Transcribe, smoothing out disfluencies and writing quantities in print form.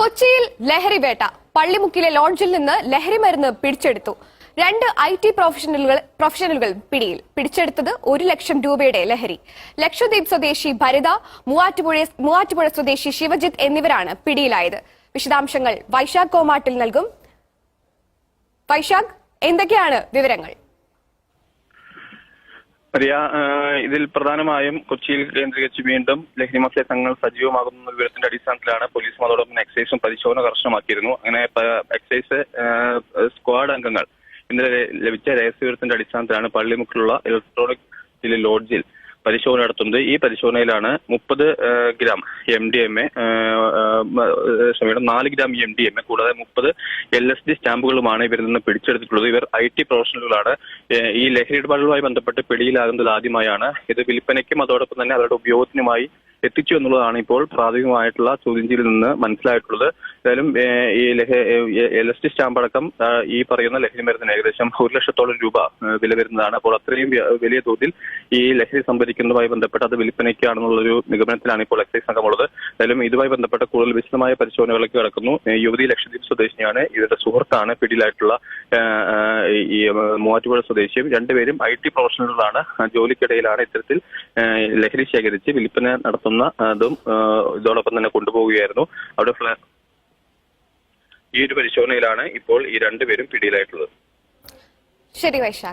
കൊച്ചിയിൽ ലഹരിവേട്ട. പള്ളിമുക്കിലെ ലോഡ്ജിൽ നിന്ന് ലഹരിമരുന്ന് പിടിച്ചെടുത്തു. 2 IT പ്രൊഫഷണലുകൾ പിടിയിൽ. പിടിച്ചെടുത്തത് 1 ലക്ഷം രൂപയുടെ ലഹരി. ലക്ഷദ്വീപ് സ്വദേശി ഭരിത, മൂവാറ്റുപുഴ സ്വദേശി ശിവജിത്ത് എന്നിവരാണ് പിടിയിലായത്. വിശദാംശങ്ങൾ വൈശാഖ് കോമാട്ടിൽ നൽകും. വൈശാഖ്, എന്തൊക്കെയാണ് വിവരങ്ങൾ? റിയ, ഇതിൽ പ്രധാനമായും കൊച്ചിയിൽ കേന്ദ്രീകരിച്ച് വീണ്ടും ലഹരി മാഫിയ സംഘങ്ങൾ സജീവമാകുന്ന വിവരത്തിന്റെ അടിസ്ഥാനത്തിലാണ് പോലീസും അതോടൊപ്പം എക്സൈസും പരിശോധന കർശനമാക്കിയിരുന്നു. അങ്ങനെ എക്സൈസ് സ്ക്വാഡ് അംഗങ്ങൾ ഇന്നലെ ലഭിച്ച രഹസ്യവിവരത്തിന്റെ അടിസ്ഥാനത്തിലാണ് പള്ളിമുക്കിലുള്ള ഇലക്ട്രോണിക് ലോഡ്ജിൽ പരിശോധന നടത്തുന്നത്. ഈ പരിശോധനയിലാണ് 30 ഗ്രാം MDMA, 4 ഗ്രാം MDMA കൂടാതെ 30 LSD സ്റ്റാമ്പുകളുമാണ് ഇവരിൽ നിന്ന് പിടിച്ചെടുത്തിട്ടുള്ളത്. ഇവർ IT പ്രൊഫഷണലുകളാണ്. ഈ ലഹരി ഇടപാടുകളുമായി ബന്ധപ്പെട്ട് പിടിയിലാകുന്നത് ആദ്യമായാണ്. ഇത് വിൽപ്പനയ്ക്കും അതോടൊപ്പം തന്നെ അവരുടെ ഉപയോഗത്തിനുമായി എത്തിച്ചു എന്നുള്ളതാണ് ഇപ്പോൾ പ്രാഥമികമായിട്ടുള്ള ചോദ്യം ചെയ്യലിൽ നിന്ന് മനസ്സിലായിട്ടുള്ളത്. എന്തായാലും ഈ LSD സ്റ്റാമ്പ് അടക്കം ഈ പറയുന്ന ലഹരി മരുന്നിന് ഏകദേശം 1 ലക്ഷത്തോളം രൂപ വില വരുന്നതാണ്. അപ്പോൾ അത്രയും വലിയ തോതിൽ ഈ ലഹരി സംഭരിക്കുന്നതുമായി ബന്ധപ്പെട്ട് അത് വിൽപ്പനയ്ക്കാണെന്നുള്ളൊരു നിഗമനത്തിലാണ് ഇപ്പോൾ എക്സൈസ് സംഘമുള്ളത്. എന്തായാലും ഇതുമായി ബന്ധപ്പെട്ട കൂടുതൽ വിശദമായ പരിശോധനകളൊക്കെ നടക്കുന്നു. യുവതി ലക്ഷദ്വീപ് സ്വദേശിനിയാണ്. ഇവരുടെ സുഹൃത്താണ് പിടിയിലായിട്ടുള്ള ഈ മൂവാറ്റുപുഴ സ്വദേശിയും. രണ്ടുപേരും IT പ്രൊഫഷണലുകളാണ്. ജോലിക്കിടയിലാണ് ഇത്തരത്തിൽ ലഹരി ശേഖരിച്ച് വിൽപ്പന നടത്തുന്ന അതും ഇതോടൊപ്പം തന്നെ കൊണ്ടുപോവുകയായിരുന്നു. അവിടെ ഈ ഒരു പരിശോധനയിലാണ് ഇപ്പോൾ ഈ രണ്ടുപേരും പിടിയിലായിട്ടുള്ളത്. ശരി വൈശാഖ്.